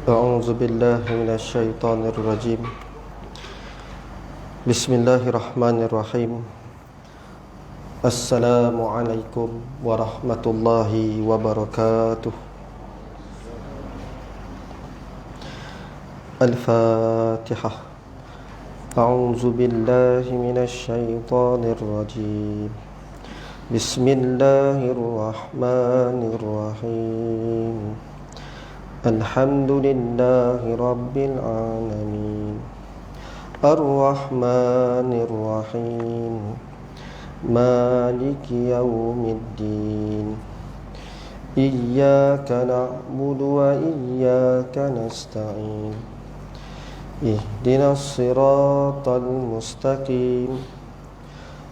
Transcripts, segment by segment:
أعوذ بالله من الشيطان الرجيم بسم الله الرحمن الرحيم السلام عليكم ورحمة الله وبركاته الفاتحة أعوذ بالله من الشيطان الرجيم بسم الله الرحمن الرحيم الحمد لله رب العالمين الرحمن الرحيم مالك يوم الدين إياك نعبد وإياك نستعين اهدنا الصراط المستقيم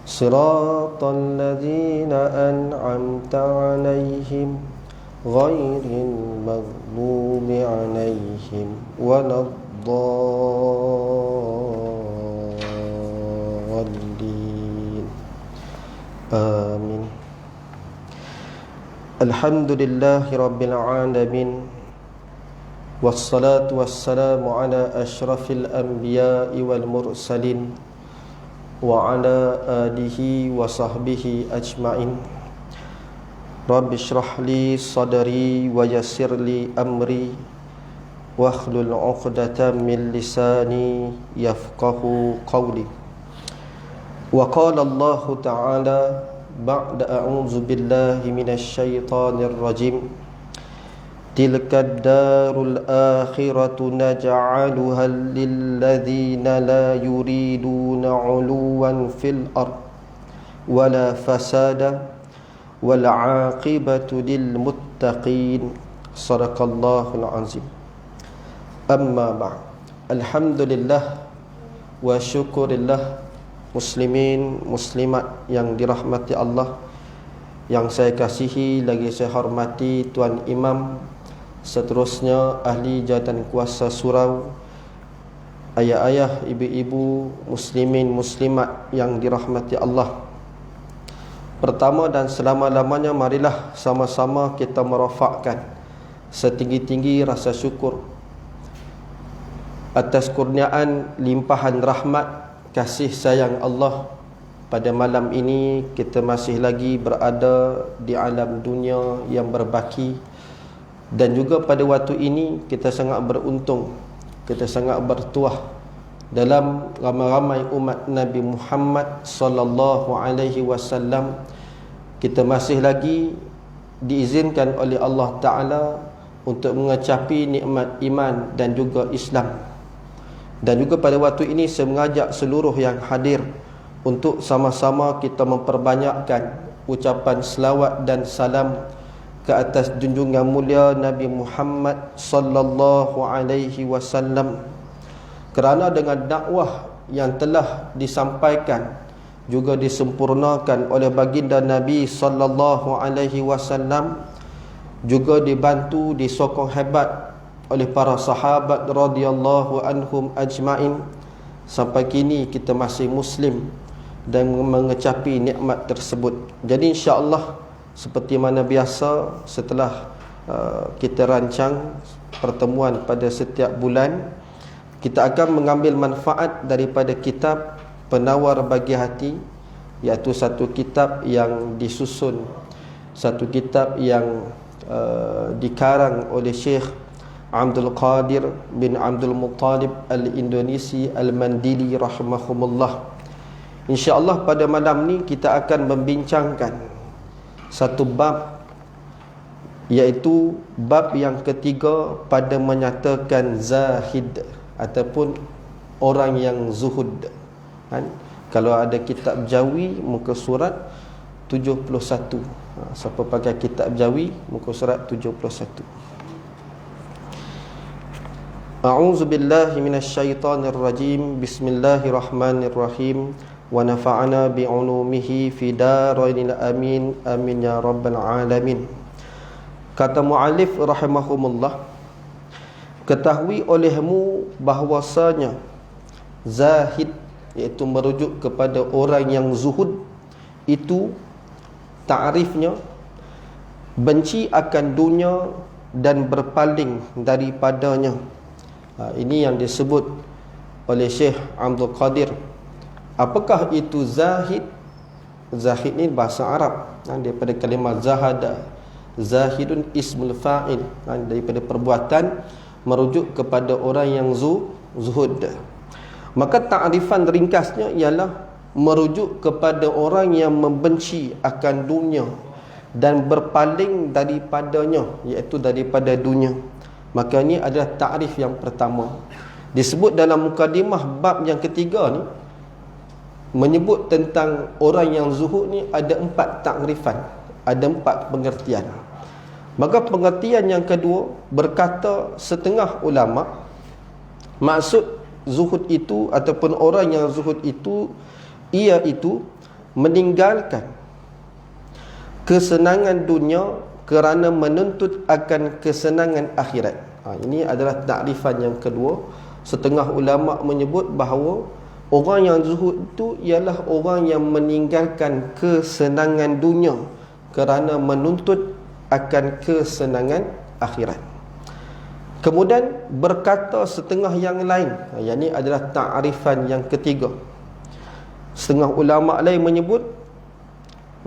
صراط الذين أنعمت عليهم غير المغضوب عليهم ولا الضالين آمين الحمد لله رب العالمين والصلاة والسلام على أشرف الأنبياء والمرسلين وعلى آله وصحبه أجمعين رب اشرح لي صدري ويسر لي أمري واحلل عقدة من لساني يفقه قولي وقال الله تعالى بعد أعوذ بالله من الشيطان الرجيم تلك الدار الآخرة نجعلها للذين لا يريدون علوا في الأرض ولا فسادا والعاقبة للمتقين صدق الله العظيم أما بعد الحمد لله وشكر الله muslimin muslimat yang dirahmati Allah, yang saya kasihi lagi saya hormati Tuan Imam, seterusnya ahli jawatan kuasa surau, ayah-ayah, ibu-ibu, muslimin muslimat yang dirahmati Allah. Pertama dan selama-lamanya, marilah sama-sama kita merafakkan setinggi-tinggi rasa syukur atas kurniaan limpahan rahmat kasih sayang Allah. Pada malam ini kita masih lagi berada di alam dunia yang berbaki, dan juga pada waktu ini kita sangat beruntung, kita sangat bertuah dalam ramai-ramai umat Nabi Muhammad sallallahu alaihi wasallam. Kita masih lagi diizinkan oleh Allah Ta'ala untuk mengecapi nikmat iman dan juga Islam. Dan juga pada waktu ini saya mengajak seluruh yang hadir untuk sama-sama kita memperbanyakkan ucapan selawat dan salam ke atas junjungan mulia Nabi Muhammad sallallahu alaihi wasallam. Kerana dengan dakwah yang telah disampaikan juga disempurnakan oleh baginda Nabi sallallahu alaihi wasallam, juga dibantu, disokong hebat oleh para sahabat radhiyallahu anhum ajmain, sampai kini kita masih muslim dan mengecapi nikmat tersebut. Jadi insya-Allah seperti mana biasa, setelah kita rancang pertemuan pada setiap bulan, kita akan mengambil manfaat daripada kitab Penawar Bagi Hati, iaitu satu kitab yang disusun, satu kitab yang dikarang oleh Syekh Abdul Qadir bin Abdul Muttalib Al-Indonesi Al-Mandili rahimahumullah. InsyaAllah pada malam ni kita akan membincangkan satu bab, iaitu bab yang ketiga pada menyatakan zahid ataupun orang yang zuhud. Kalau ada kitab Jawi muka surat 71. Siapa pakai kitab Jawi muka surat 71. A'udzu billahi minasyaitonir rajim. Bismillahirrahmanirrahim. Wa nafa'ana bi'ulumihi fi darainil amin. Amin ya rabbal alamin. Kata muallif rahimahumullah, ketahui olehmu bahwasanya zahid, iaitu merujuk kepada orang yang zuhud, itu ta'rifnya benci akan dunia dan berpaling daripadanya. Ini yang disebut oleh Syekh Abdul Qadir. Apakah itu zahid? Zahid ni bahasa Arab, daripada kalimah zahada. Zahidun ismul fa'il, daripada perbuatan merujuk kepada orang yang zuhud. Maka ta'rifan ringkasnya ialah merujuk kepada orang yang membenci akan dunia dan berpaling daripadanya, iaitu daripada dunia. Maka ini adalah ta'rif yang pertama. Disebut dalam mukadimah bab yang ketiga ni, menyebut tentang orang yang zuhud ni ada 4 ta'rifan, ada 4 pengertian. Maka pengertian yang kedua, berkata setengah ulama, maksud zuhud itu ataupun orang yang zuhud itu, iaitu meninggalkan kesenangan dunia kerana menuntut akan kesenangan akhirat. Ini adalah takrifan yang kedua. Setengah ulama menyebut bahawa orang yang zuhud itu ialah orang yang meninggalkan kesenangan dunia kerana menuntut akan kesenangan akhirat. Kemudian berkata setengah yang lain, yang ini adalah takrifan yang ketiga. Setengah ulama lain menyebut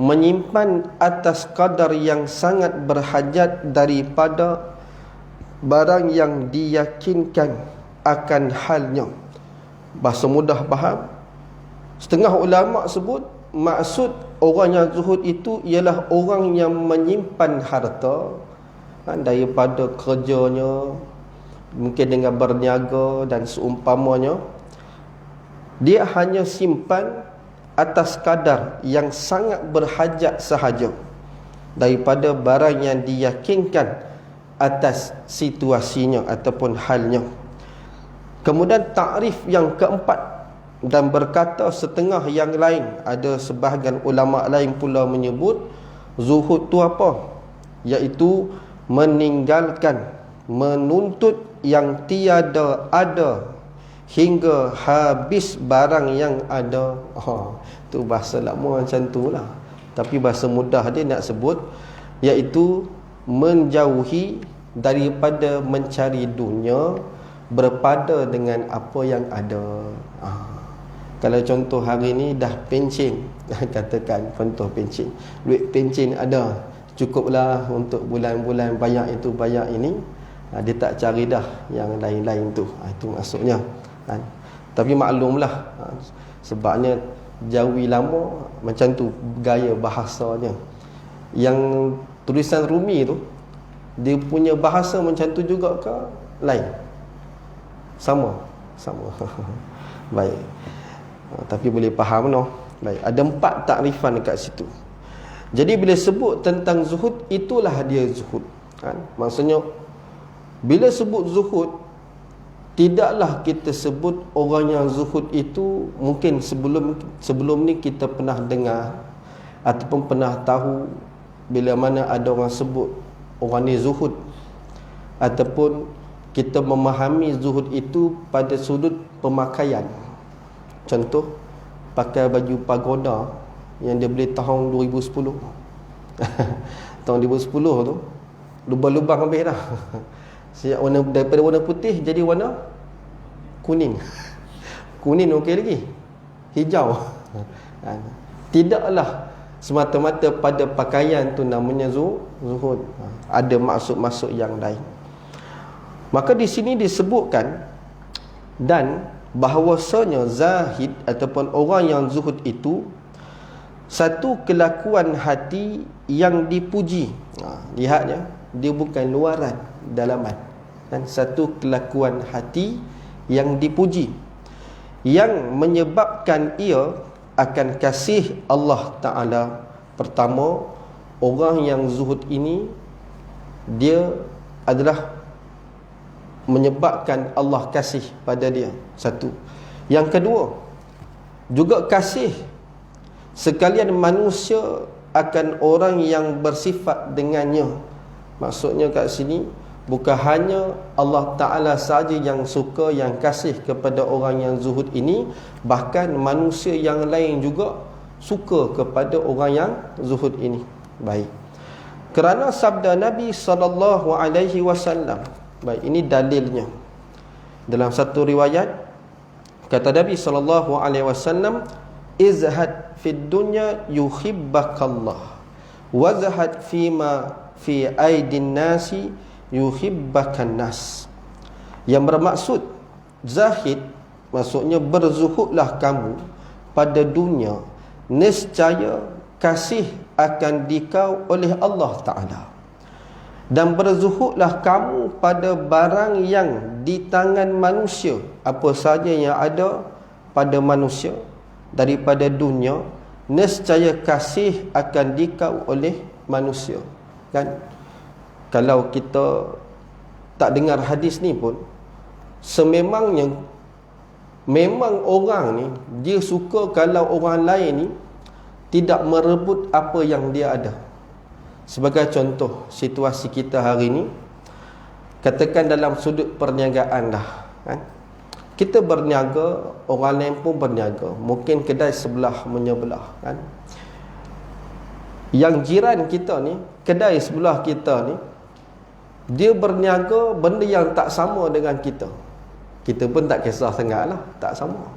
menyimpan atas kadar yang sangat berhajat daripada barang yang diyakinkan akan halnya. Bahasa mudah faham. Setengah ulama sebut maksud orang yang zuhud itu ialah orang yang menyimpan harta daripada kerjanya, mungkin dengan berniaga dan seumpamanya. Dia hanya simpan atas kadar yang sangat berhajat sahaja daripada barang yang diyakinkan atas situasinya ataupun halnya. Kemudian takrif yang keempat, dan berkata setengah yang lain, ada sebahagian ulama lain pula menyebut zuhud tu apa? Iaitu meninggalkan, menuntut yang tiada ada hingga habis barang yang ada. Tu bahasa lama macam tu lah, tapi bahasa mudah dia nak sebut, iaitu menjauhi daripada mencari dunia, berpada dengan apa yang ada. Kalau contoh hari ni dah pencen, katakan contoh pencen, duit pencen ada, cukuplah untuk bulan-bulan bayar itu bayar ini, dia tak cari dah yang lain-lain tu. Itu maksudnya. Tapi maklumlah, sebabnya Jawi lama macam tu gaya bahasanya. Yang tulisan Rumi tu, dia punya bahasa macam tu juga ke lain? Sama. Baik. Tapi boleh faham no. Baik, ada 4 takrifan dekat situ. Jadi bila sebut tentang zuhud, itulah dia zuhud. Maksudnya bila sebut zuhud, tidaklah kita sebut orang yang zuhud itu, mungkin sebelum ni kita pernah dengar ataupun pernah tahu bila mana ada orang sebut orang ni zuhud, ataupun kita memahami zuhud itu pada sudut pemakaian. Contoh, pakai baju pagoda yang dia beli tahun 2010. Tahun 2010 tu lubang-lubang habis dah. Siap warna, daripada warna putih jadi warna kuning. Kuning okey lagi, hijau. Tidaklah semata-mata pada pakaian tu namanya zuhud. Ada maksud-maksud yang lain. Maka di sini disebutkan dan bahawasanya zahid ataupun orang yang zuhud itu satu kelakuan hati yang dipuji. Lihatnya, dia bukan luaran, dalaman. Dan satu kelakuan hati yang dipuji, yang menyebabkan ia akan kasih Allah Ta'ala. Pertama, orang yang zuhud ini, dia adalah menyebabkan Allah kasih pada dia. Satu. Yang kedua, juga kasih sekalian manusia akan orang yang bersifat dengannya. Maksudnya kat sini bukan hanya Allah Ta'ala saja yang suka, yang kasih kepada orang yang zuhud ini, bahkan manusia yang lain juga suka kepada orang yang zuhud ini. Baik. Kerana sabda Nabi SAW. Baik, ini dalilnya. Dalam satu riwayat kata Nabi SAW, izhad fid dunya yuhibbakallah, wazhad fima fi aidin nasi yuhibbakan nas. Yang bermaksud zahid, maksudnya berzuhudlah kamu pada dunia, nescaya kasih akan dikau oleh Allah Ta'ala. Dan berzuhudlah kamu pada barang yang di tangan manusia, apa saja yang ada pada manusia daripada dunia, nescaya kasih akan dikau oleh manusia. Kan? Kalau kita tak dengar hadis ni pun, sememangnya memang orang ni dia suka kalau orang lain ni tidak merebut apa yang dia ada. Sebagai contoh situasi kita hari ni, katakan dalam sudut perniagaan dah, kan? Kita berniaga, orang lain pun berniaga, mungkin kedai sebelah menyebelah, kan? Yang jiran kita ni, kedai sebelah kita ni, dia berniaga benda yang tak sama dengan kita. Kita pun tak kisah sangat lah, tak sama.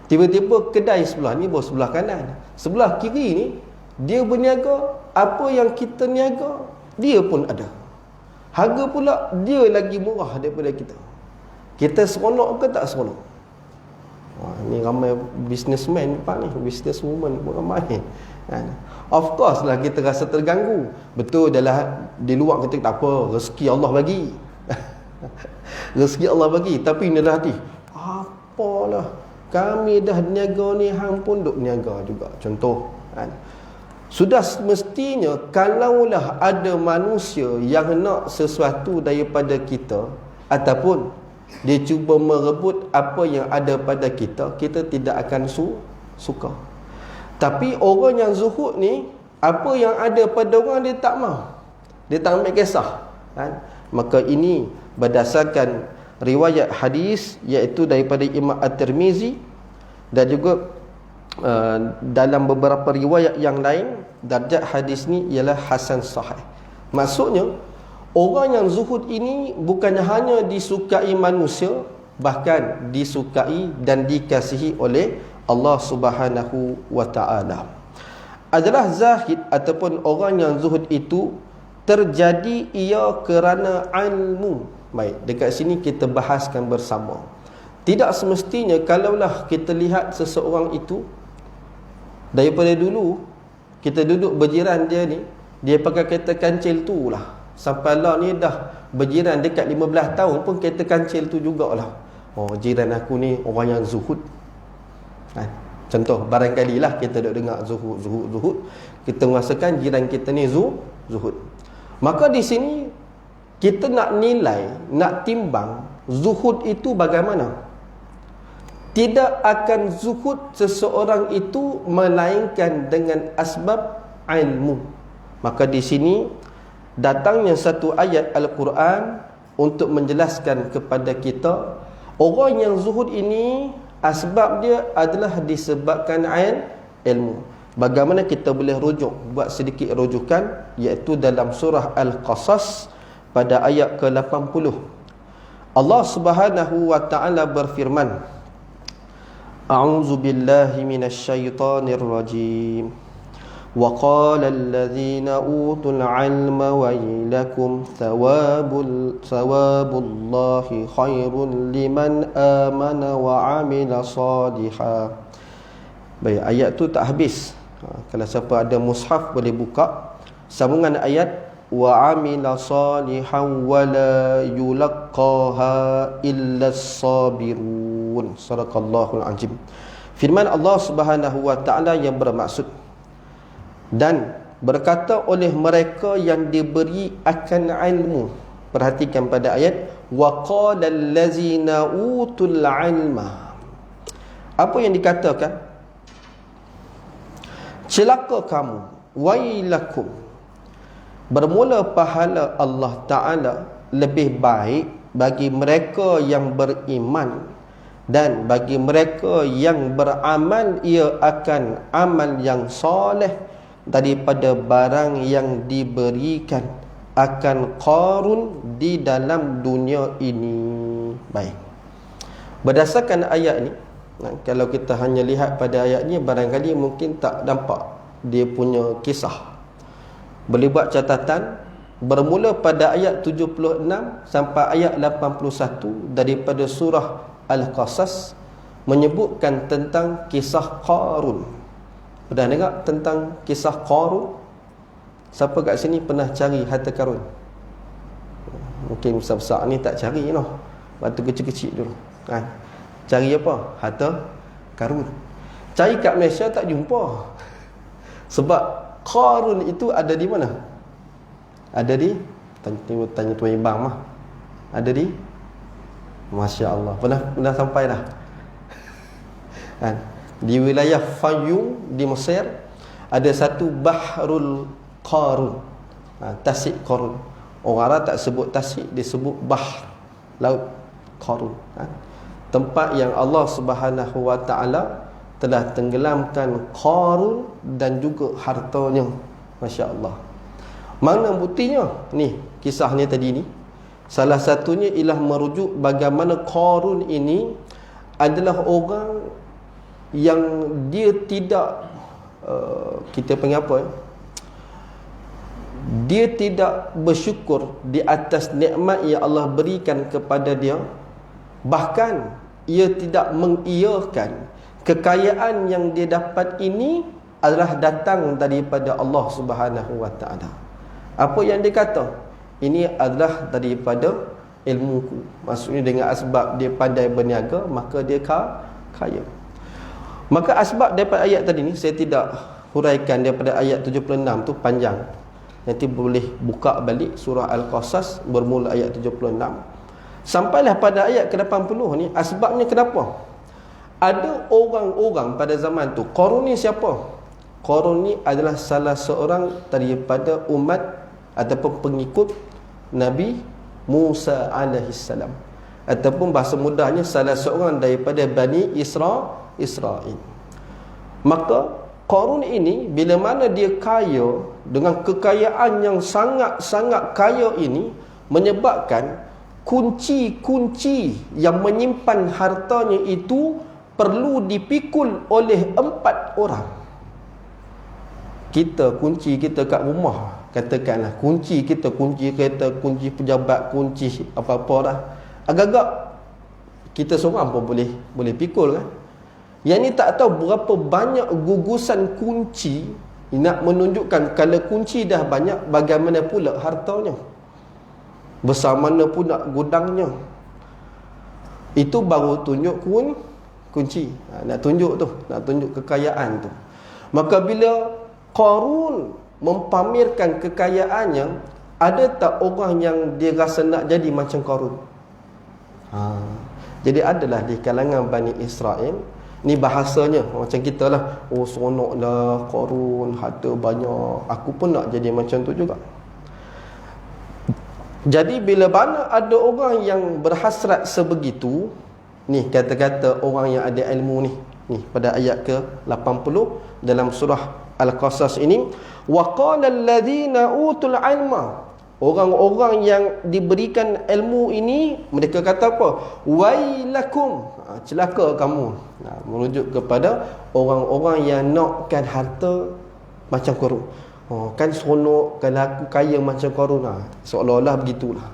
Tiba-tiba kedai sebelah ni bos sebelah kanan, sebelah kiri ni dia berniaga, apa yang kita niaga dia pun ada. Harga pula dia lagi murah daripada kita. Kita seronok ke tak seronok? Wah, ni ramai businessman depan ni, businesswoman pun ramai. Of course lah kita rasa terganggu. Betul, dalam di luar kita tak apa, rezeki Allah bagi. Rezeki Allah bagi, tapi ni dah hati. Apalah, kami dah niaga ni, hang pun duk niaga juga. Contoh, kan? Sudah semestinya kalaulah ada manusia yang nak sesuatu daripada kita, ataupun dia cuba merebut apa yang ada pada kita, kita tidak akan suka. Tapi orang yang zuhud ni, apa yang ada pada orang dia tak mahu, dia tak ambil kisah, kan? Maka ini berdasarkan riwayat hadis, iaitu daripada Imam At-Tirmizi, dan juga dalam beberapa riwayat yang lain, darjat hadis ni ialah hasan sahih. Maksudnya orang yang zuhud ini bukannya hanya disukai manusia, bahkan disukai dan dikasihi oleh Allah Subhanahu wa ta'ala. Adalah zahid ataupun orang yang zuhud itu terjadi ia kerana ilmu. Baik, dekat sini kita bahaskan bersama. Tidak semestinya kalaulah kita lihat seseorang itu, daripada dulu kita duduk berjiran dia ni, dia pakai kereta kancil tu lah, sampai lah ni dah berjiran dekat 15 tahun pun kereta kancil tu jugalah. Oh, jiran aku ni orang yang zuhud, kan? Contoh, barangkali lah kita duk dengar zuhud, kita merasakan jiran kita ni zuhud. Maka di sini kita nak nilai, nak timbang zuhud itu bagaimana. Tidak akan zuhud seseorang itu melainkan dengan asbab ilmu. Maka di sini datangnya satu ayat Al-Quran untuk menjelaskan kepada kita, orang yang zuhud ini asbab dia adalah disebabkan ilmu. Bagaimana kita boleh rujuk? Buat sedikit rujukan, iaitu dalam surah Al-Qasas pada ayat ke-80. Allah Subhanahu wa ta'ala berfirman, A'udzu billahi minasyaitonir rajim. Wa qala alladhina utul 'ilma wailakum thawabullahi khairun liman amana wa 'amila shalihan. Baik, ayat tu tak habis. Kalau siapa ada mushaf boleh buka sambungan ayat, wa 'amila shalihan wa la yulaqqaha illa as-sabirun. Sadaqallahul azim. Firman Allah Subhanahu wa ta'ala yang bermaksud, dan berkata oleh mereka yang diberi akan ilmu. Perhatikan pada ayat, wa qala allazina utul ilma. Apa yang dikatakan? Celaka kamu, wailakum. Bermula pahala Allah Ta'ala lebih baik bagi mereka yang beriman, dan bagi mereka yang beramal ia akan amal yang soleh daripada barang yang diberikan akan Qarun di dalam dunia ini. Baik. Berdasarkan ayat ni, kalau kita hanya lihat pada ayat ni, barangkali mungkin tak nampak dia punya kisah. Boleh buat catatan, bermula pada ayat 76 sampai ayat 81 daripada surah Al-Qasas menyebutkan tentang kisah Qarun. Pernah dengar tentang kisah Qarun? Siapa kat sini pernah cari harta karun? Mungkin besar-besar ni tak cari noh. Waktu kecil-kecil dulu kan. Cari apa? Harta karun. Cari kat Malaysia tak jumpa. Sebab Qarun itu ada di mana? Ada di tanya Tuan Ibang mah. Ada di Masya Allah. Pernah sampai dah. Kan? Di wilayah Fayum di Mesir ada satu Bahrul Qarun. Tasik Qarun. Orang Arab tak sebut tasik, dia sebut bahr, laut Qarun. Tempat yang Allah Subhanahu wa taala telah tenggelamkan Qarun dan juga hartanya. Masya Allah. Mana buktinya? Ni, kisah ni tadi ni. Salah satunya ialah merujuk bagaimana Qarun ini adalah orang yang dia tidak kita panggil apa dia tidak bersyukur di atas nikmat yang Allah berikan kepada dia. Bahkan ia tidak mengiyakan kekayaan yang dia dapat ini adalah datang daripada Allah Subhanahu wa taala. Apa yang dia kata? Ini adalah daripada ilmuku. Maksudnya dengan asbab dia pandai berniaga, maka dia kaya. Maka asbab daripada ayat tadi ni saya tidak huraikan daripada ayat 76 tu, panjang. Nanti boleh buka balik surah Al-Qasas bermula ayat 76. Sampailah pada ayat ke-80 ni, asbabnya kenapa? Ada orang-orang pada zaman tu. Qarun ni siapa? Qarun ni adalah salah seorang daripada umat ataupun pengikut Nabi Musa alaihissalam, ataupun bahasa mudahnya salah seorang daripada Bani Israel. Maka Qarun ini bila mana dia kaya, dengan kekayaan yang sangat-sangat kaya ini menyebabkan kunci-kunci yang menyimpan hartanya itu perlu dipikul oleh 4 orang. Kunci kita kat rumah, katakanlah kunci kita, kunci kereta, kunci pejabat, kunci apa-apa dah, agak-agak kita seorang pun boleh pikul kan. Yang ni tak tahu berapa banyak gugusan kunci nak menunjukkan kalau kunci dah banyak, bagaimana pula hartanya, besar mana pula gudangnya. Itu baru tunjuk kunci. Nak tunjuk tu, nak tunjuk kekayaan tu. Maka bila Qarun mempamerkan kekayaannya, ada tak orang yang dia rasa nak jadi macam Qarun? Jadi adalah di kalangan Bani Israel, ni bahasanya macam kita lah, oh seronok lah Qarun, harta banyak, aku pun nak jadi macam tu juga. Jadi bila mana ada orang yang berhasrat sebegitu, ni kata-kata orang yang ada ilmu ni pada ayat ke-80 dalam surah Al-Qasas ini, wa qala alladhina utul ilma, orang-orang yang diberikan ilmu ini mereka kata apa? Wailakum, celaka kamu. Merujuk kepada orang-orang yang nakkan harta macam Qarun. Kan seronok kalau aku kaya macam Qarun, seolah-olah begitulah.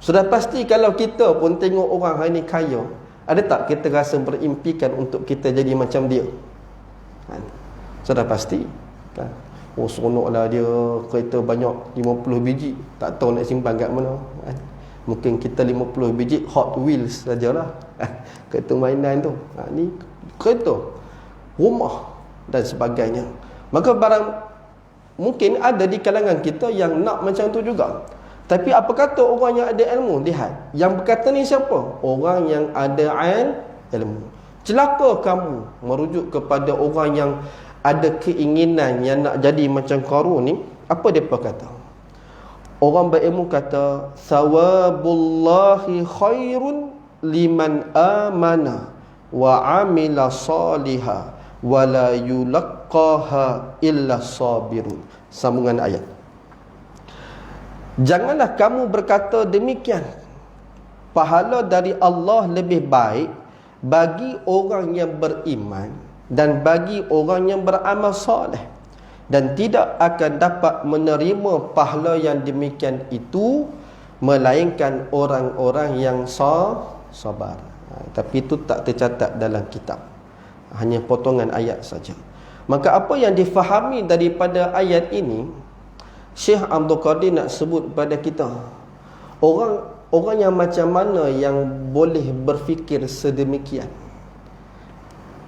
Sudah pasti kalau kita pun tengok orang hari ni kaya, ada tak kita rasa berimpikan untuk kita jadi macam dia? Sudah pasti kan? Oh seronoklah dia, kereta banyak 50 biji, tak tahu nak simpan kat mana kan? Mungkin kita 50 biji Hot Wheels sajalah kereta mainan tu. Ni kereta, rumah dan sebagainya. Maka barang mungkin ada di kalangan kita yang nak macam tu juga. Tapi apa kata orang yang ada ilmu? Lihat, yang berkata ni siapa? Orang yang ada ilmu. Celaka kamu, merujuk kepada orang yang ada keinginan yang nak jadi macam Qarun ni. Apa depa kata? Orang berilmu kata, sawabullahi khairun liman amana wa amila saliha wa la yulaqaha illa sabirun. Sambungan ayat. Janganlah kamu berkata demikian. Pahala dari Allah lebih baik bagi orang yang beriman dan bagi orang yang beramal soleh, dan tidak akan dapat menerima pahala yang demikian itu melainkan orang-orang yang sabar. Tapi itu tak tercatat dalam kitab, hanya potongan ayat saja. Maka apa yang difahami daripada ayat ini, Syekh Abdul Qadir nak sebut pada kita, orang yang macam mana yang boleh berfikir sedemikian,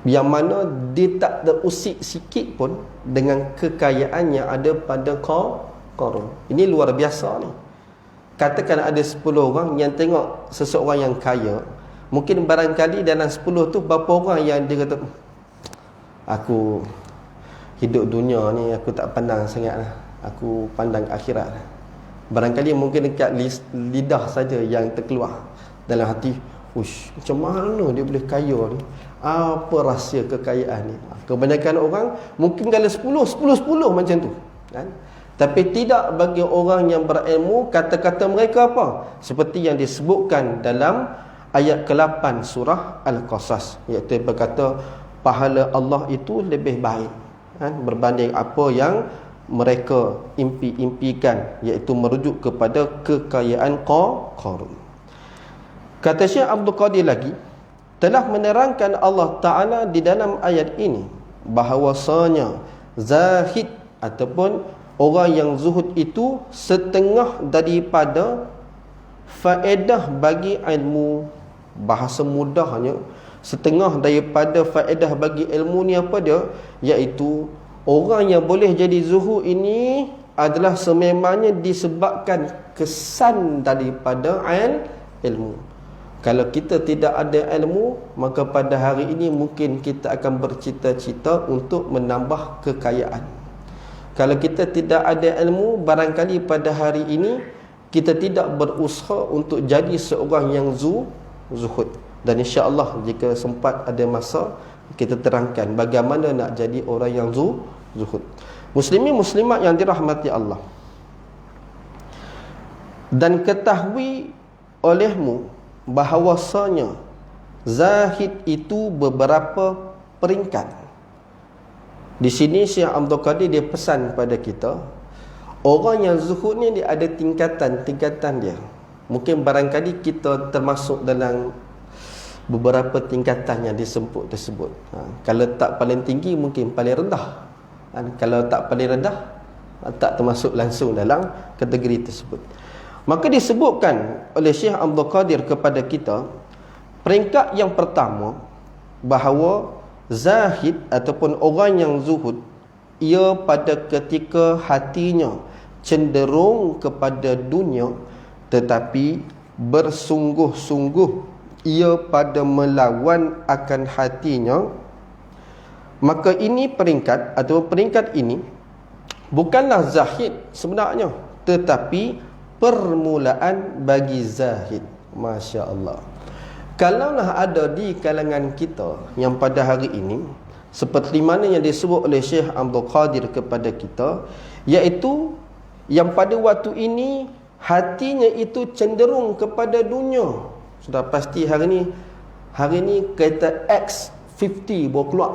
yang mana dia tak terusik sikit pun dengan kekayaan yang ada pada Qarun. Ini luar biasa ni. Katakan ada 10 orang yang tengok seseorang yang kaya, mungkin barangkali dalam 10 tu berapa orang yang dia kata, aku hidup dunia ni aku tak pandang sangat lah, aku pandang akhirat. Barangkali mungkin dekat lidah saja yang terkeluar dalam hati, ush, macam mana dia boleh kaya ni, apa rahsia kekayaan ni. Kebanyakan orang mungkin kalau 10 macam tu kan? Tapi tidak bagi orang yang berilmu. Kata-kata mereka apa? Seperti yang disebutkan dalam ayat ke-8 surah Al-Qasas, iaitu berkata pahala Allah itu lebih baik kan, berbanding apa yang mereka impikan, iaitu merujuk kepada kekayaan Qarun. Kata Syekh Abdul Qadir lagi, telah menerangkan Allah Ta'ala di dalam ayat ini bahawasanya zahid ataupun orang yang zuhud itu setengah daripada faedah bagi ilmu. Bahasa mudahnya, setengah daripada faedah bagi ilmu ni apa dia? Iaitu orang yang boleh jadi zuhud ini adalah sememangnya disebabkan kesan daripada ilmu. Kalau kita tidak ada ilmu, maka pada hari ini mungkin kita akan bercita-cita untuk menambah kekayaan. Kalau kita tidak ada ilmu, barangkali pada hari ini kita tidak berusaha untuk jadi seorang yang zuhud. Dan insya-Allah jika sempat ada masa, kita terangkan bagaimana nak jadi orang yang zuhud. Muslimin muslimat yang dirahmati Allah, dan ketahui olehmu bahawasanya zahid itu beberapa peringkat. Di sini Syekh Abdul Qadir dia pesan pada kita, orang yang zuhud ni dia ada tingkatan dia. Mungkin barangkali kita termasuk dalam beberapa tingkatan yang disebut tersebut. Kalau tak paling tinggi, mungkin paling rendah. Kalau tak paling rendah, tak termasuk langsung dalam kategori tersebut. Maka disebutkan oleh Syekh Abdul Qadir kepada kita, peringkat yang pertama, bahawa zahid ataupun orang yang zuhud, ia pada ketika hatinya cenderung kepada dunia, tetapi bersungguh-sungguh ia pada melawan akan hatinya. Maka ini peringkat atau peringkat ini bukanlah zahid sebenarnya, tetapi permulaan bagi zahid. Masya Allah. Kalaulah ada di kalangan kita yang pada hari ini, seperti mana yang disebut oleh Syekh Abdul Qadir kepada kita, iaitu yang pada waktu ini hatinya itu cenderung kepada dunia. Sudah pasti hari ni kereta X50 baru keluar.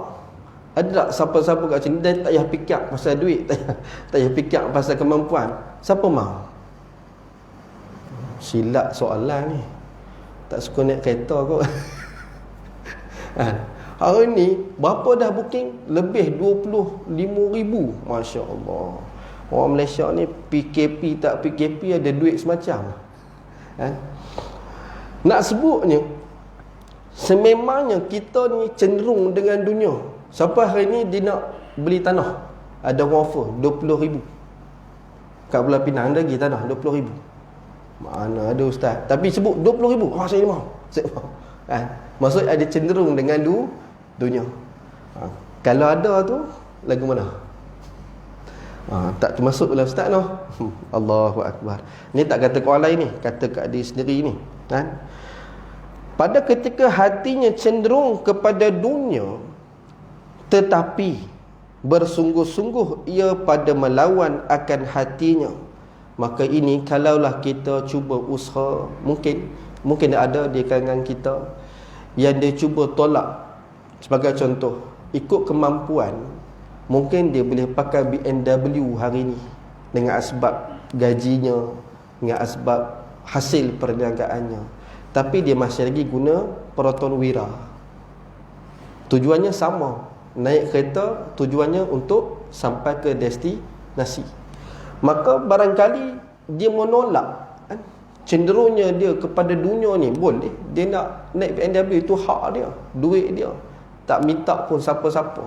Ada tak siapa-siapa kat sini dia tak payah fikir pasal duit, tak payah fikir pasal kemampuan? Siapa mahu? Silap soalan ni. Tak suka naik kereta kot. Hari ni berapa dah booking? Lebih 25,000. Masya Allah. Orang Malaysia ni PKP tak PKP ada duit semacam. Nak sebutnya, sememangnya kita ni cenderung dengan dunia. Siapa hari ni dia nak beli tanah, ada orang offer 20,000. Kat Pulau Pinang lagi tanah 20,000. Mana ada ustaz, tapi sebut 20,000. Saya mahu. Maksud ada cenderung dengan dunia. Kalau ada tu lagu mana? Tak termasuk dalam ustaz noh. Allahu Akbar. Ni tak kata ke orang lain ni, kata kat diri sendiri ni. Pada ketika hatinya cenderung kepada dunia, tetapi bersungguh-sungguh ia pada melawan akan hatinya. Maka ini kalaulah kita cuba usaha, mungkin ada di kalangan kita yang dia cuba tolak. Sebagai contoh, ikut kemampuan, mungkin dia boleh pakai BMW hari ni dengan asbab gajinya, dengan asbab hasil perniagaannya, tapi dia masih lagi guna Proton Wira. Tujuannya sama, naik kereta tujuannya untuk sampai ke destinasi. Maka barangkali dia menolak, cenderungnya dia kepada dunia ni. Boleh dia nak naik BMW, itu hak dia, duit dia, tak minta pun siapa-siapa.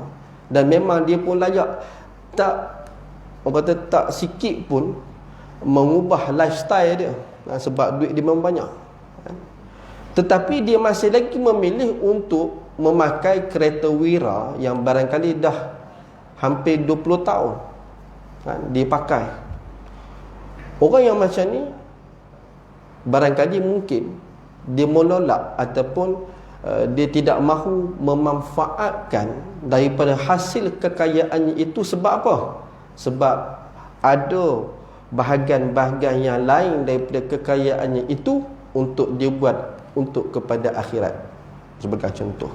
Dan memang dia pun layak, tak orang kata tak sikit pun mengubah lifestyle dia, sebab duit dia memang banyak. Tetapi dia masih lagi memilih untuk memakai kereta Wira yang barangkali dah hampir 20 tahun dia pakai. Orang yang macam ni barangkali mungkin dia menolak ataupun dia tidak mahu memanfaatkan daripada hasil kekayaannya itu. Sebab apa? Sebab ada bahagian-bahagian yang lain daripada kekayaannya itu untuk dia buat untuk kepada akhirat, sebagai contoh.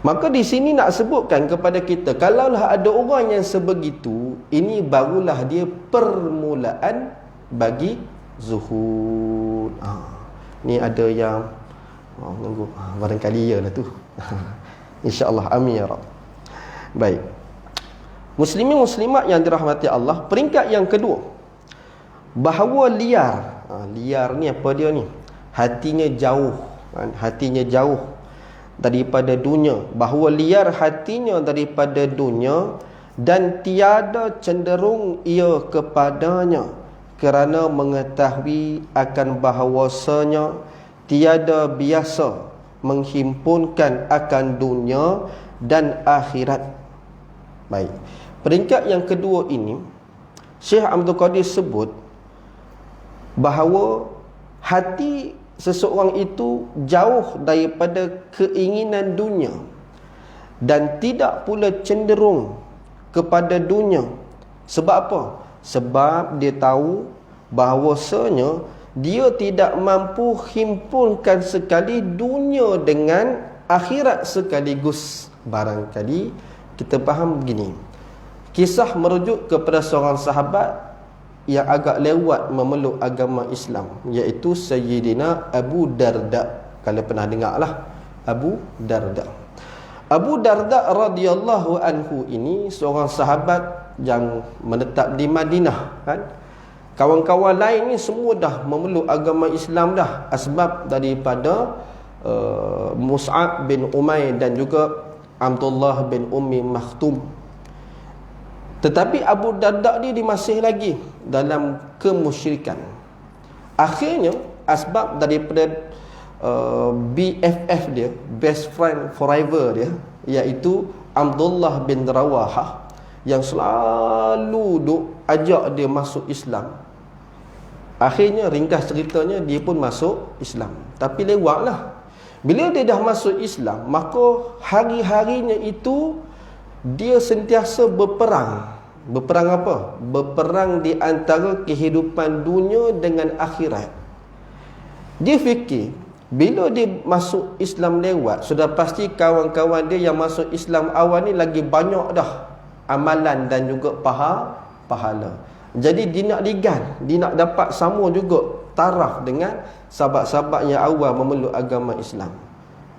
Maka di sini nak sebutkan kepada kita, kalaulah ada orang yang sebegitu, ini barulah dia permulaan bagi zuhud. Ni ada yang menunggu, barangkali iyalah tu. InsyaAllah, amin ya Rabb. Baik, muslimin muslimat yang dirahmati Allah, peringkat yang kedua, bahawa liar. Liar ni apa dia ni? Hatinya jauh, hatinya jauh daripada dunia. Bahawa liar hatinya daripada dunia dan tiada cenderung ia kepadanya, kerana mengetahui akan bahawasanya tiada biasa menghimpunkan akan dunia dan akhirat. Baik, peringkat yang kedua ini Syekh Abdul Qadir sebut bahawa hati seseorang itu jauh daripada keinginan dunia dan tidak pula cenderung kepada dunia. Sebab apa? Sebab dia tahu bahawasanya dia tidak mampu himpunkan sekali dunia dengan akhirat sekaligus. Barangkali kita faham begini, kisah merujuk kepada seorang sahabat yang agak lewat memeluk agama Islam, iaitu Sayyidina Abu Darda. Kalau pernah dengar lah Abu Darda. Abu Darda radhiyallahu anhu ini seorang sahabat yang menetap di Madinah, kan? Kawan-kawan lain ni semua dah memeluk agama Islam dah, asbab daripada Mus'ab bin Umair dan juga Abdullah bin Ummi Maktum. Tetapi Abu Darda ni dia masih lagi dalam kemusyrikan. Akhirnya asbab daripada BFF dia, best friend forever dia, iaitu Abdullah bin Rawahah, yang selalu duk ajak dia masuk Islam. Akhirnya ringkas ceritanya dia pun masuk Islam, tapi lewatlah. Bila dia dah masuk Islam, maka hari-harinya itu dia sentiasa berperang. Berperang apa? Berperang di antara kehidupan dunia dengan akhirat. Dia fikir, bila dia masuk Islam lewat, sudah pasti kawan-kawan dia yang masuk Islam awal ni lagi banyak dah amalan dan juga pahala. Jadi dia nak ligan, dia nak dapat sama juga taraf dengan sahabat-sahabat yang awal memeluk agama Islam.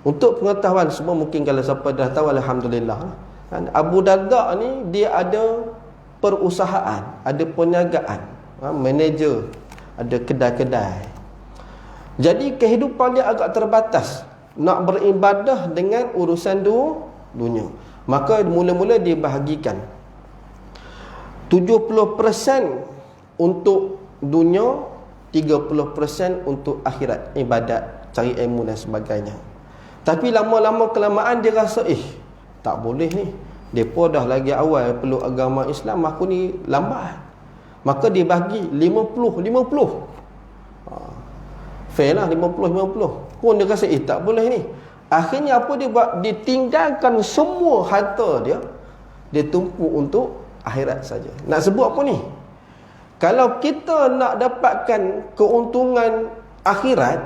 Untuk pengetahuan semua, mungkin kalau siapa dah tahu, alhamdulillah, kan? Abu Darda ni dia ada perusahaan, ada perniagaan, manager, ada kedai-kedai. Jadi kehidupan dia agak terbatas, nak beribadah dengan urusan dunia. Maka mula-mula dia bahagikan 70% untuk dunia, 30% untuk akhirat, ibadat, cari ilmu dan sebagainya. Tapi lama-lama kelamaan dia rasa, tak boleh ni, depa dah lagi awal peluk agama Islam, aku ni lambat. Maka dia bagi 50-50. Fair lah, 50-50. Pun dia rasa, tak boleh ni. Akhirnya apa dia buat? Dia tinggalkan semua harta dia, Dia tumpu untuk akhirat saja. Nak sebut apa ni? Kalau kita nak dapatkan keuntungan akhirat,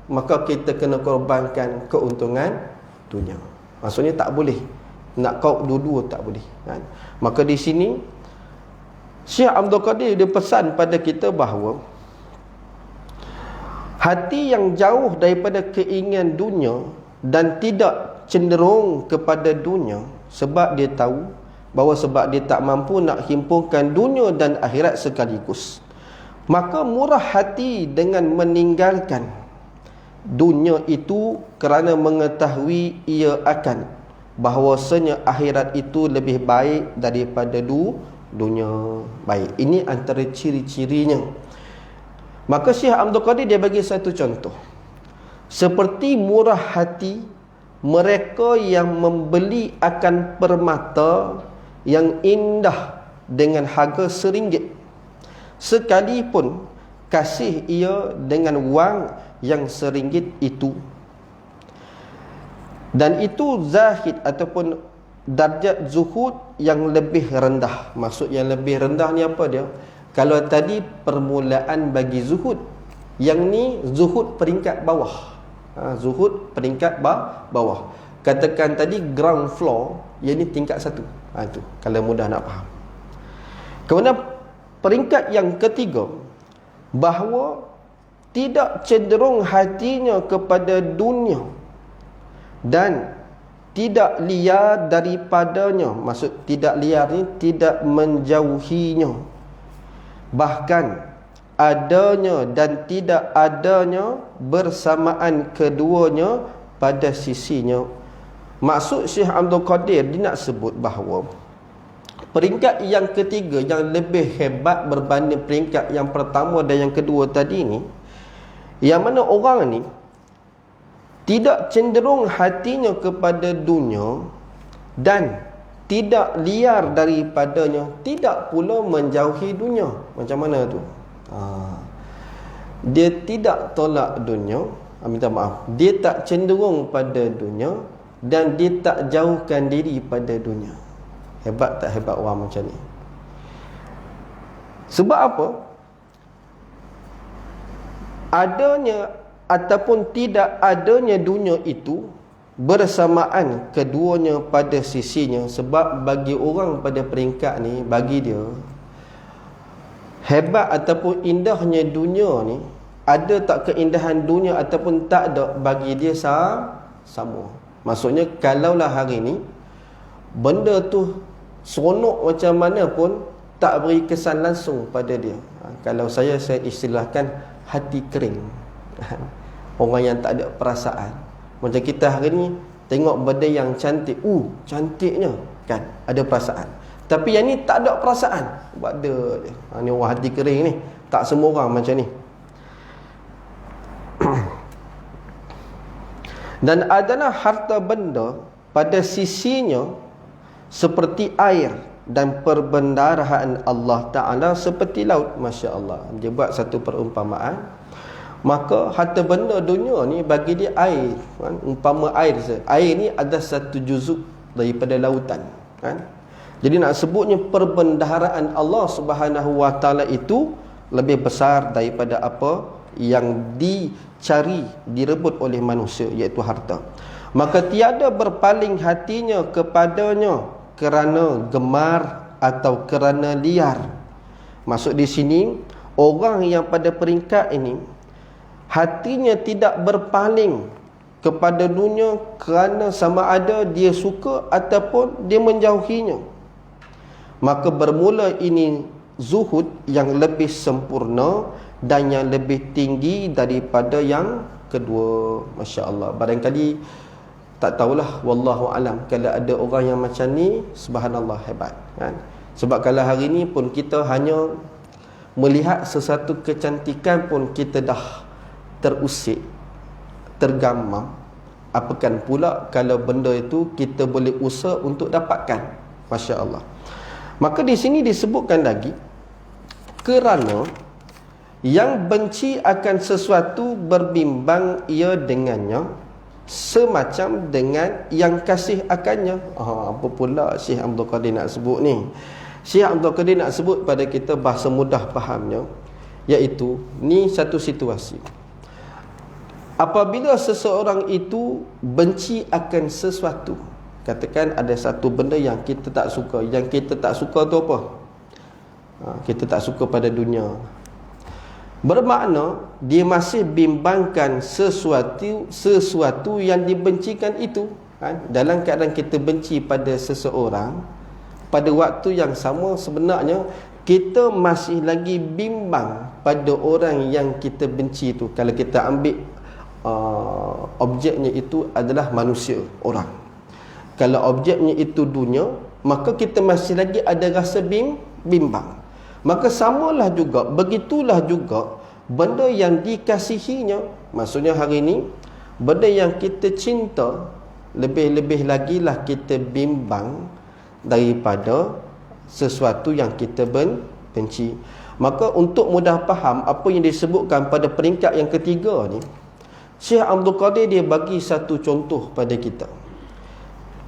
maka kita kena korbankan keuntungan dunia. Maksudnya tak boleh nak kau dua-dua, tak boleh kan? Maka di sini Syekh Abdul Qadir dia pesan pada kita bahawa hati yang jauh daripada keinginan dunia dan tidak cenderung kepada dunia, sebab dia tahu bahawa sebab dia tak mampu nak himpunkan dunia dan akhirat sekaligus, maka murah hati dengan meninggalkan dunia itu kerana mengetahui ia akan bahawasanya akhirat itu lebih baik daripada dunia. Baik, ini antara ciri-cirinya. Maka Syekh Abdul Qadir dia bagi satu contoh. Seperti murah hati mereka yang membeli akan permata yang indah dengan harga RM1, sekalipun kasih ia dengan wang yang RM1 itu. Dan itu zahid ataupun darjat zuhud yang lebih rendah. Maksud yang lebih rendah ni apa dia? Kalau tadi permulaan bagi zuhud, yang ni zuhud peringkat bawah. Zuhud peringkat bawah. Katakan tadi ground floor, yang ni tingkat 1. Itu kalau mudah nak faham. Kemudian peringkat yang ketiga, bahawa tidak cenderung hatinya kepada dunia dan tidak liar daripadanya. Maksud tidak liar ni tidak menjauhinya, bahkan adanya dan tidak adanya bersamaan keduanya pada sisinya. Maksud Syekh Abdul Qadir dia nak sebut bahawa peringkat yang ketiga yang lebih hebat berbanding peringkat yang pertama dan yang kedua tadi ni, yang mana orang ni tidak cenderung hatinya kepada dunia dan tidak liar daripadanya, tidak pula menjauhi dunia. Macam mana tu? Dia tidak tolak dunia, minta maaf, dia tak cenderung pada dunia dan dia tak jauhkan diri pada dunia. Hebat tak hebat orang macam ni? Sebab apa? Adanya ataupun tidak adanya dunia itu bersamaan keduanya pada sisinya. Sebab bagi orang pada peringkat ni, bagi dia hebat ataupun indahnya dunia ni, ada tak keindahan dunia ataupun tak ada, bagi dia sama. Maksudnya kalaulah hari ni benda tu seronok macam mana pun, tak beri kesan langsung pada dia. Kalau saya istilahkan hati kering. Orang yang tak ada perasaan. Macam kita hari ni tengok benda yang cantik, cantiknya kan, ada perasaan. Tapi yang ni tak ada perasaan, buat dia. Ni orang hati kering ni. Tak semua orang macam ni. Dan adalah harta benda pada sisinya seperti air dan perbendaharaan Allah Ta'ala seperti laut. Masya Allah. Dia buat satu perumpamaan. Maka harta benda dunia ni bagi dia air, kan? Umpama air saja. Air ni ada satu juzuk daripada lautan, kan? Jadi nak sebutnya perbendaharaan Allah Subhanahu Wa Ta'ala itu lebih besar daripada apa yang dicari, direbut oleh manusia, iaitu harta. Maka tiada berpaling hatinya kepadanya kerana gemar atau kerana liar. Maksud di sini, orang yang pada peringkat ini hatinya tidak berpaling kepada dunia kerana sama ada dia suka ataupun dia menjauhinya. Maka bermula ini zuhud yang lebih sempurna dan yang lebih tinggi daripada yang kedua. Masya Allah. Barangkali tak tahulah, wallahu alam, kalau ada orang yang macam ni, subhanallah, hebat, kan? Sebab kalau hari ni pun kita hanya melihat sesuatu kecantikan pun kita dah terusik, tergamam. Apakan pula kalau benda itu kita boleh usaha untuk dapatkan. Masya Allah. Maka di sini disebutkan lagi, kerana yang benci akan sesuatu berbimbang ia dengannya, semacam dengan yang kasih akannya. Apa pula Syekh Abdul Qadir nak sebut ni? Syekh Abdul Qadir nak sebut pada kita bahasa mudah fahamnya, iaitu ni satu situasi. Apabila seseorang itu benci akan sesuatu, katakan ada satu benda yang kita tak suka. Yang kita tak suka tu apa? Kita tak suka pada dunia. Bermakna dia masih bimbangkan sesuatu yang dibencikan itu. Dalam keadaan kita benci pada seseorang, pada waktu yang sama sebenarnya kita masih lagi bimbang pada orang yang kita benci itu. Kalau kita ambil objeknya itu adalah manusia, orang. Kalau objeknya itu dunia, maka kita masih lagi ada rasa bimbang. Maka samalah juga, begitulah juga benda yang dikasihinya. Maksudnya hari ini, benda yang kita cinta, lebih-lebih lagi lah kita bimbang daripada sesuatu yang kita benci. Maka untuk mudah faham apa yang disebutkan pada peringkat yang ketiga ni, Syekh Abdul Qadir dia bagi satu contoh pada kita.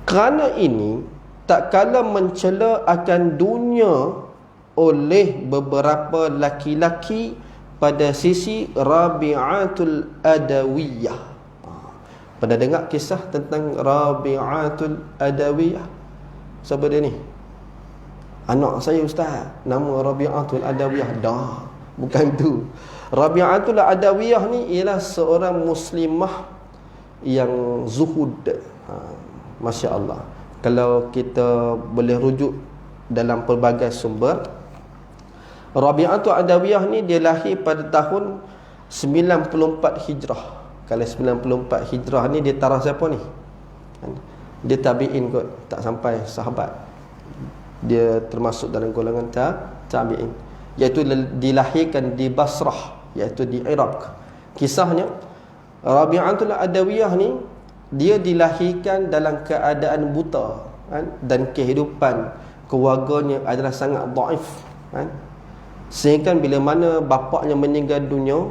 Kerana ini, tak kala mencela akan dunia oleh beberapa laki-laki pada sisi Rabi'atul Adawiyah. Pernah dengar kisah tentang Rabi'atul Adawiyah? Siapa dia ni? Anak saya ustaz, nama Rabi'atul Adawiyah. Dah, bukan tu. Rabi'atul Adawiyah ni ialah seorang muslimah yang zuhud. Masya Allah. Kalau kita boleh rujuk dalam pelbagai sumber, Rabi'atul Adawiyah ni dia lahir pada tahun 94 Hijrah. Kalau 94 Hijrah ni dia taraf siapa ni? Dia tabi'in kot, tak sampai sahabat. Dia termasuk dalam golongan tabi'in. Iaitu dilahirkan di Basrah, iaitu di Iraq. Kisahnya, Rabi'atul Adawiyah ni dia dilahirkan dalam keadaan buta, dan kehidupan keluarganya adalah sangat dhaif, sehingga bila mana bapaknya meninggal dunia,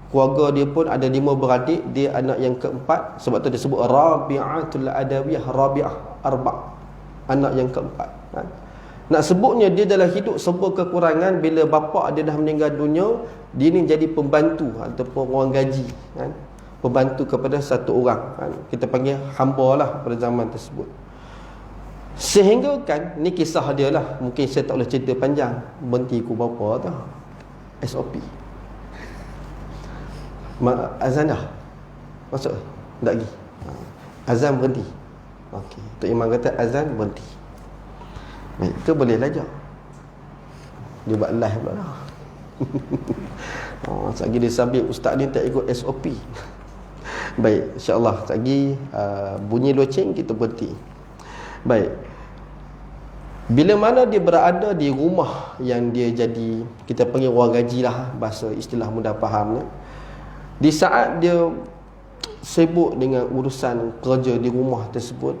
keluarga dia pun ada 5 beradik, dia anak yang keempat. Sebab tu disebut Rabi'atul Adawiyah, Rabi'ah, arba', anak yang keempat. Nak sebutnya dia dalam hidup serba kekurangan. Bila bapak dia dah meninggal dunia, dia ni jadi pembantu ataupun orang gaji, pembantu kepada satu orang, kita panggil hamba lah pada zaman tersebut. Sehingga kan, ni kisah dia lah, mungkin saya tak boleh cerita panjang. Berhenti ku berapa tu SOP azan dah masuk, tak lagi azan berhenti. Okey, Tok Imam kata azan berhenti. Baik, tu boleh belajar. Dia buat live pula dah. Sekali dia sambil ustaz ni tak ikut SOP. Baik, insya-Allah sekali bunyi loceng kita berhenti. Baik. Bila mana dia berada di rumah yang dia jadi, kita panggil orang gaji lah, bahasa istilah mudah fahamnya. Di saat dia sibuk dengan urusan kerja di rumah tersebut,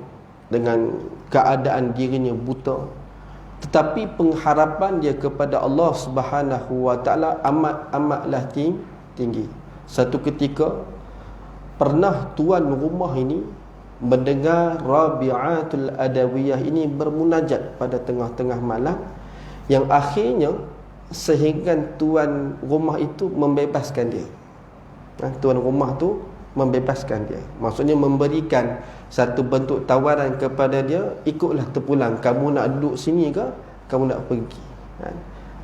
dengan keadaan dirinya buta, tetapi pengharapan dia kepada Allah Subhanahu wa taala amat-amatlah tinggi. Satu ketika pernah tuan rumah ini mendengar Rabi'atul Adawiyah ini bermunajat pada tengah-tengah malam, yang akhirnya sehingga tuan rumah itu membebaskan dia. Tuan rumah tu membebaskan dia, maksudnya memberikan satu bentuk tawaran kepada dia, ikutlah terpulang, kamu nak duduk sini ke kamu nak pergi.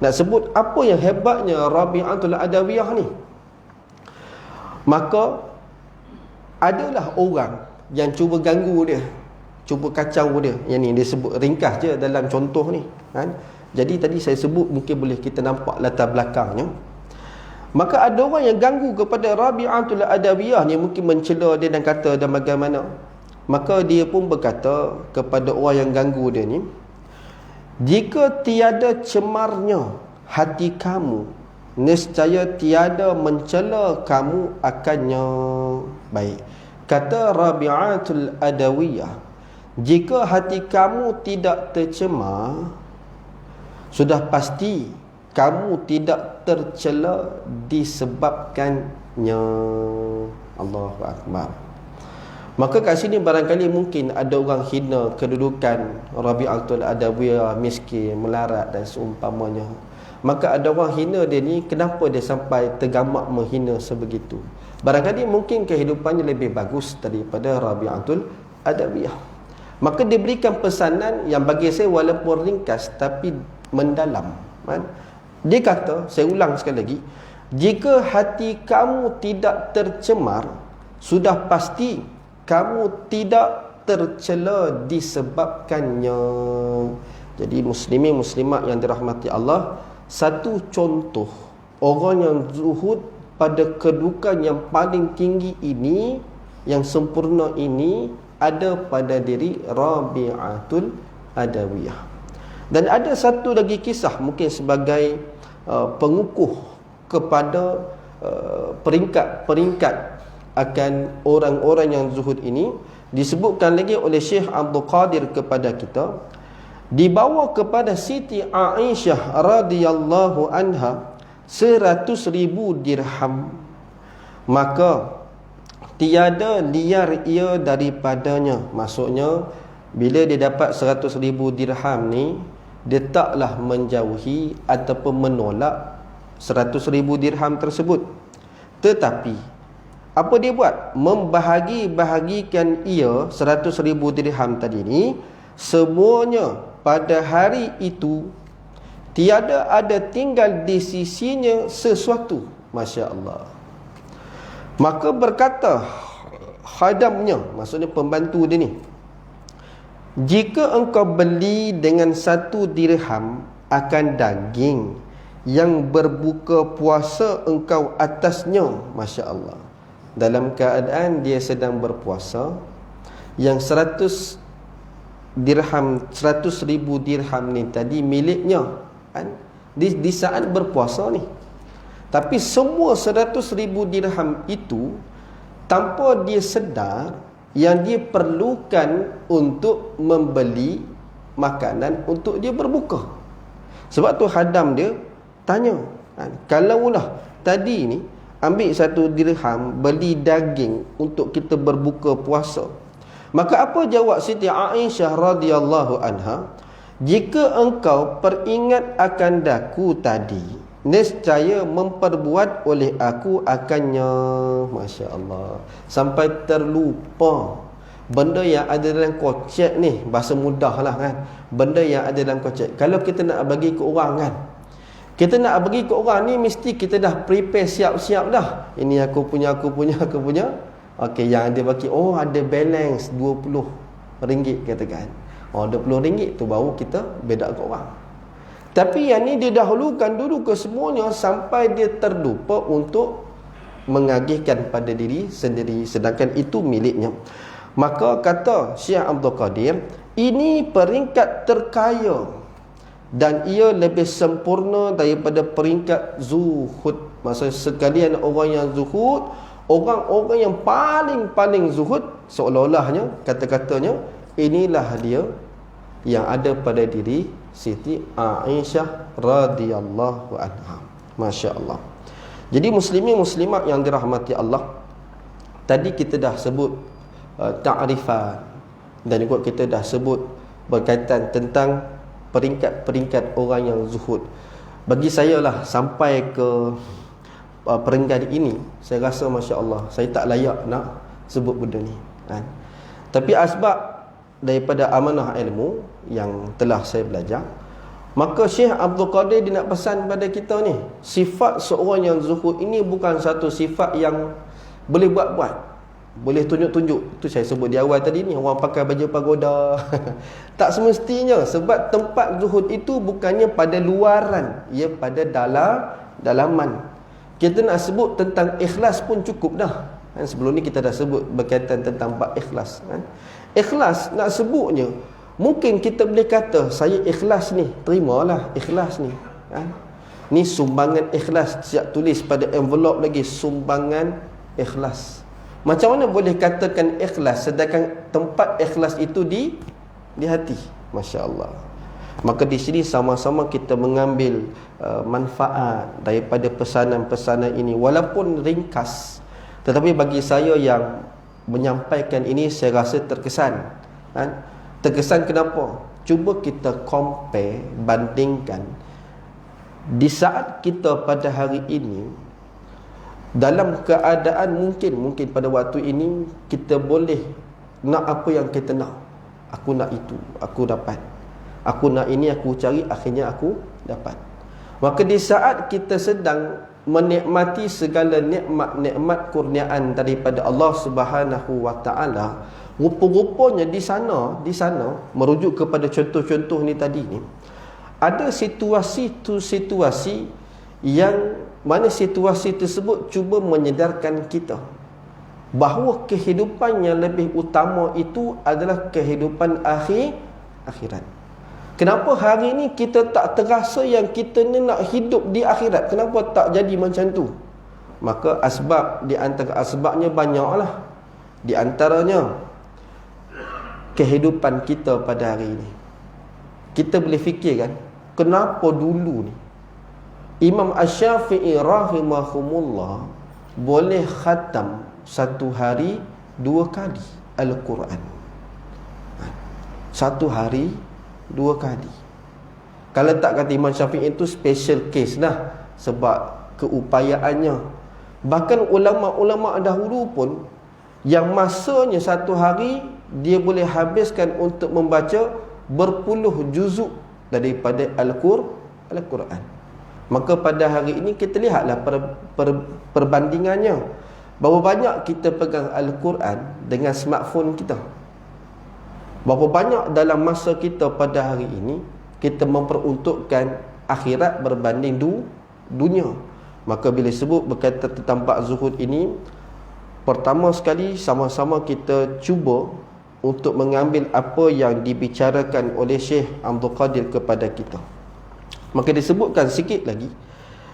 Nak sebut apa yang hebatnya Rabi'atul Adawiyah ni, maka adalah orang yang cuba ganggu dia, cuba kacau dia. Yang ni dia sebut ringkas je dalam contoh ni, Jadi tadi saya sebut, mungkin boleh kita nampak latar belakangnya. Maka ada orang yang ganggu kepada Rabi'atul Adawiyah ni, mungkin mencela dia dan kata dan bagaimana. Maka dia pun berkata kepada orang yang ganggu dia ni, jika tiada cemarnya hati kamu, nescaya tiada mencela kamu akannya. Baik, kata Rabi'atul Adawiyah, jika hati kamu tidak tercemar, sudah pasti kamu tidak tercela disebabkannya. Allahu Akbar. Maka kat sini barangkali mungkin ada orang hina kedudukan Rabi'atul Adawiyah, miskin, melarat dan seumpamanya. Maka ada orang hina dia ni, kenapa dia sampai tergamak menghina sebegitu? Barangkali mungkin kehidupannya lebih bagus daripada Rabi'atul Adawiyah. Maka dia berikan pesanan yang bagi saya walaupun ringkas tapi mendalam, kan? Dia kata, saya ulang sekali lagi, jika hati kamu tidak tercemar, sudah pasti kamu tidak tercela disebabkannya. Jadi muslimin muslimat yang dirahmati Allah, satu contoh orang yang zuhud pada kedudukan yang paling tinggi ini, yang sempurna ini, ada pada diri Rabi'atul Adawiyah. Dan ada satu lagi kisah mungkin sebagai pengukuh kepada peringkat-peringkat akan orang-orang yang zuhud ini. Disebutkan lagi oleh Syekh Abdul Qadir kepada kita, dibawa kepada Siti Aisyah radhiyallahu anha 100,000 dirham, maka tiada liar ia daripadanya. Maksudnya bila dia dapat 100,000 dirham ni, dia taklah menjauhi ataupun menolak 100,000 dirham tersebut. Tetapi apa dia buat? Membahagi-bahagikan ia 100,000 dirham tadi ni, semuanya pada hari itu tiada ada tinggal di sisinya sesuatu. Masya Allah. Maka berkata khadamnya, maksudnya pembantu dia ni, jika engkau beli dengan 1 dirham akan daging yang berbuka puasa engkau atasnya, Masya Allah, dalam keadaan dia sedang berpuasa, yang 100 dirham, 100,000 dirham ni tadi miliknya, kan? Di saat berpuasa ni. Tapi semua 100,000 dirham itu tanpa dia sedar yang dia perlukan untuk membeli makanan untuk dia berbuka. Sebab tu khadam dia tanya, kan? Kalaulah tadi ni ambil 1 dirham beli daging untuk kita berbuka puasa, maka apa jawab Siti Aisyah radhiyallahu anha? Jika engkau peringat akan daku tadi, nescaya memperbuat oleh aku akannya. Masya Allah. Sampai terlupa benda yang ada dalam kocek ni. Bahasa mudah lah, kan, benda yang ada dalam kocek. Kalau kita nak bagi ke orang, kan, kita nak bagi ke orang ni mesti kita dah prepare siap-siap dah. Ini aku punya. Okey, yang dia bagi, oh ada balance RM20 katakan. Oh RM20 tu baru kita bedak ke orang. Tapi yang ni dia dahulukan dulu ke semuanya sampai dia terlupa untuk mengagihkan pada diri sendiri, sedangkan itu miliknya. Maka kata Syekh Abdul Qadir, ini peringkat terkaya dan ia lebih sempurna daripada peringkat zuhud. Maksudnya sekalian orang yang zuhud, orang-orang yang paling zuhud, seolah-olahnya kata-katanya inilah dia yang ada pada diri Siti Aisyah radhiyallahu anha. Masya Allah. Jadi muslimin muslimat yang dirahmati Allah, tadi kita dah sebut ta'rifat, dan juga kita dah sebut berkaitan tentang peringkat-peringkat orang yang zuhud. Bagi saya lah, sampai ke peringkat ini, saya rasa Masya Allah, saya tak layak nak sebut benda ni, kan? Tapi asbab daripada amanah ilmu yang telah saya belajar, maka Syekh Abdul Qadir dia nak pesan pada kita ni, sifat seorang yang zuhud ini bukan satu sifat yang boleh buat-buat, boleh tunjuk-tunjuk. Itu saya sebut di awal tadi ni, orang pakai baju pagoda. Tak semestinya, sebab tempat zuhud itu bukannya pada luaran, ia pada dalaman. Kita nak sebut tentang ikhlas pun cukup dah, kan? Sebelum ni kita dah sebut berkaitan tentang bab ikhlas, kan? Ikhlas nak sebutnya, mungkin kita boleh kata saya ikhlas ni, terimalah ikhlas ni, kan? Ni sumbangan ikhlas, siap tulis pada envelope lagi, sumbangan ikhlas. Macam mana boleh katakan ikhlas sedangkan tempat ikhlas itu di hati? Masya Allah. Maka di sini sama-sama kita mengambil manfaat daripada pesanan-pesanan ini, walaupun ringkas, tetapi bagi saya yang menyampaikan ini saya rasa terkesan. Terkesan kenapa? Cuba kita compare, bandingkan. Di saat kita pada hari ini dalam keadaan mungkin pada waktu ini kita boleh nak apa yang kita nak. Aku nak itu, aku dapat. Aku nak ini, aku cari, akhirnya aku dapat. Maka di saat kita sedang menikmati segala nikmat-nikmat kurniaan daripada Allah Subhanahu wa taala, rupa-rupanya di sana merujuk kepada contoh-contoh ni tadi ni, ada situasi yang mana situasi tersebut cuba menyedarkan kita bahawa kehidupan yang lebih utama itu adalah kehidupan akhirat. Kenapa hari ni kita tak terasa yang kita ni nak hidup di akhirat? Kenapa tak jadi macam tu? Maka asbab, di antara asbabnya banyaklah. Di antaranya kehidupan kita pada hari ini. Kita boleh fikirkan, kenapa dulu ni Imam Asy-Syafi'i rahimahumullah boleh khatam satu hari 2 kali Al-Quran. Satu hari 2 kali. Kalau tak kata Imam Syafi'i itu special case dah, sebab keupayaannya. Bahkan ulama-ulama dahulu pun yang masanya satu hari dia boleh habiskan untuk membaca berpuluh juzuk daripada Al-Quran. Maka pada hari ini kita lihatlah perbandingannya. Berapa banyak kita pegang Al-Quran dengan smartphone kita. Berapa banyak dalam masa kita pada hari ini kita memperuntukkan akhirat berbanding dunia. Maka bila sebut berkaitan tentang bab zuhud ini, pertama sekali sama-sama kita cuba untuk mengambil apa yang dibicarakan oleh Syekh Abdul Qadir kepada kita. Maka disebutkan sikit lagi,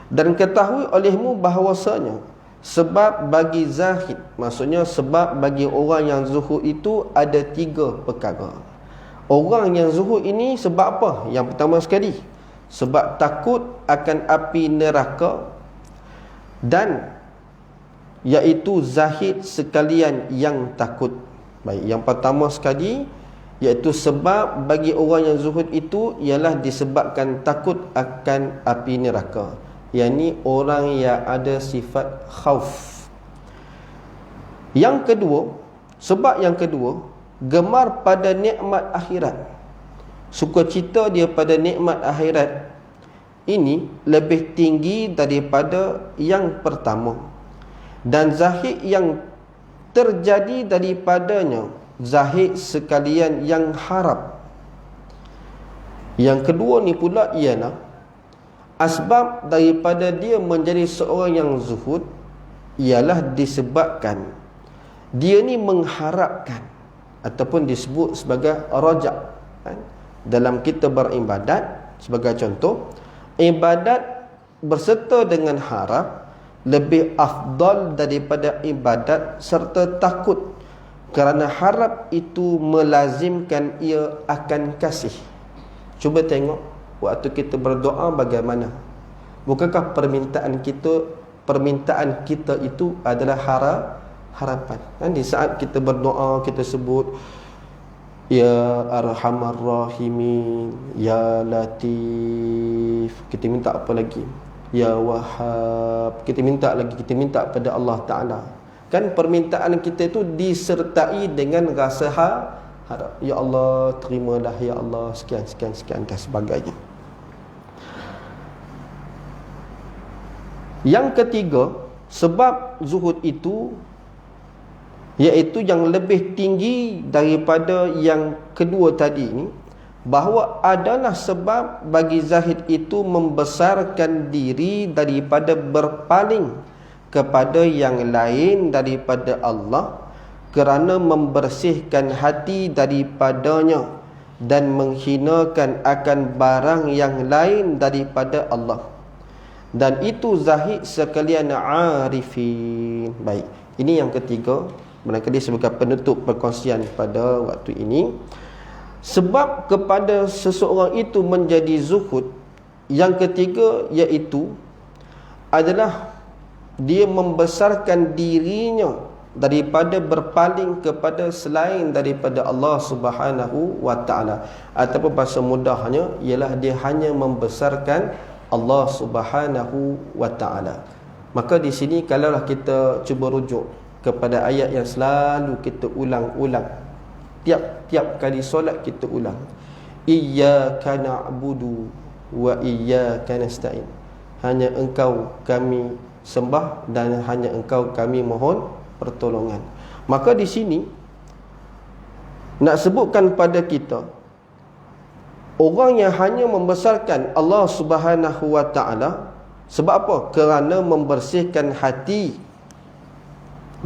dan ketahui olehmu bahawasanya sebab bagi zahid, maksudnya sebab bagi orang yang zuhud itu ada 3 perkara. Orang yang zuhud ini sebab apa? Yang pertama sekali, sebab takut akan api neraka, dan iaitu zahid sekalian yang takut. Baik, yang pertama sekali iaitu sebab bagi orang yang zuhud itu ialah disebabkan takut akan api neraka, yakni orang yang ada sifat khauf. Yang kedua, sebab yang kedua, gemar pada nikmat akhirat. Sukacita dia pada nikmat akhirat ini lebih tinggi daripada yang pertama. Dan zahid yang terjadi daripadanya, zahid sekalian yang harap. Yang kedua ni pula ialah asbab daripada dia menjadi seorang yang zuhud ialah disebabkan dia ni mengharapkan, ataupun disebut sebagai rajak. Dalam kita beribadat, sebagai contoh, ibadat berserta dengan harap lebih afdal daripada ibadat serta takut, kerana harap itu melazimkan ia akan kasih. Cuba tengok waktu kita berdoa bagaimana. Bukankah permintaan kita itu adalah harapan. Di saat kita berdoa kita sebut Ya Arhamar Rahimin, Ya Latif, kita minta apa lagi? Ya Wahhab, kita minta lagi, kita minta pada Allah Ta'ala. Kan permintaan kita itu disertai dengan rasa harap. Ya Allah, terimalah ya Allah, sekian dan sebagainya. Yang ketiga, sebab zuhud itu iaitu yang lebih tinggi daripada yang kedua tadi ni, bahawa adalah sebab bagi zahid itu membesarkan diri daripada berpaling kepada yang lain daripada Allah, kerana membersihkan hati daripadanya dan menghinakan akan barang yang lain daripada Allah. Dan itu zahid sekalian arifin. Baik, ini yang ketiga, barangkali sebagai penutup perkongsian pada waktu ini. Sebab kepada seseorang itu menjadi zuhud, yang ketiga iaitu adalah dia membesarkan dirinya daripada berpaling kepada selain daripada Allah Subhanahu wa taala, ataupun bahasa mudahnya ialah dia hanya membesarkan Allah Subhanahu wa taala. Maka di sini kalaulah kita cuba rujuk kepada ayat yang selalu kita ulang-ulang, tiap-tiap kali solat kita ulang, iyyaka na'budu wa iyyaka nasta'in, hanya engkau kami sembah dan hanya engkau kami mohon pertolongan. Maka di sini nak sebutkan pada kita orang yang hanya membesarkan Allah Subhanahu wa taala. Sebab apa? Kerana membersihkan hati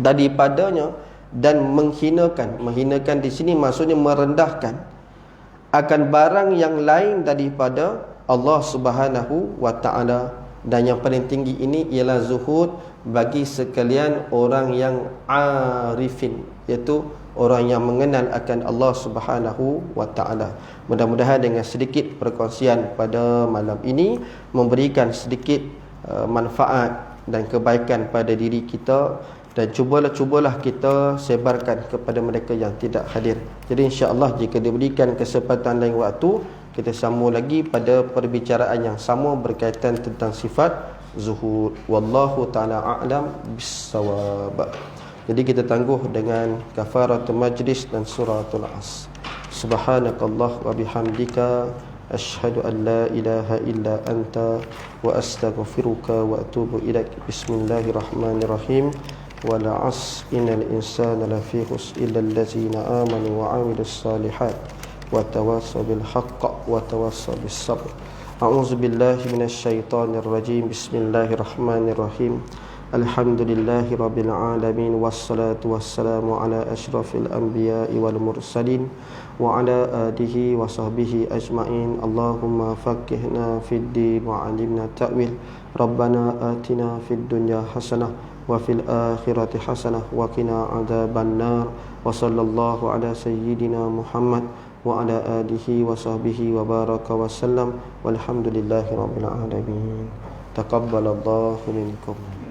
daripadanya dan menghinakan. Menghinakan di sini maksudnya merendahkan akan barang yang lain daripada Allah Subhanahu wa taala. Dan yang paling tinggi ini ialah zuhud bagi sekalian orang yang arifin, iaitu orang yang mengenal akan Allah Subhanahu wa taala. Mudah-mudahan dengan sedikit perkongsian pada malam ini memberikan sedikit manfaat dan kebaikan pada diri kita, dan cubalah kita sebarkan kepada mereka yang tidak hadir. Jadi insya-Allah jika diberikan kesempatan lain waktu, kita sambung lagi pada perbicaraan yang sama berkaitan tentang sifat zuhud. Wallahu ta'ala a'lam bissawab. Jadi kita tangguh dengan kafaratul majlis dan suratul as. Subhanakallah wa bihamdika asyhadu an la ilaha illa anta wa astaghfiruka wa atubu ilaik. Bismillahirrahmanirrahim. Wal 'asr innal insana lafi khusr illa allazina amanu wa 'amilus solihat wa tawassaw bil haqq wa tawassaw bis sabr. A'udzu billahi minasy syaithanir rajim. Bismillahirrahmanirrahim. Alhamdulillahi rabbil alamin wassalatu wassalamu ala asyrafil anbiya'i wal mursalin wa ala alihi wa sahbihi ajma'in. Allahumma faqihna fid din wa 'allimna ta'wil. Rabbana atina fid dunya hasanah wa fil akhirati hasanah wa qina adzaban nar. Wa sallallahu ala sayyidina Muhammad wa ala alihi wa sahbihi wa baraka wa sallam. Walhamdulillahi rabbil alamin. Taqabbalallahu minkum.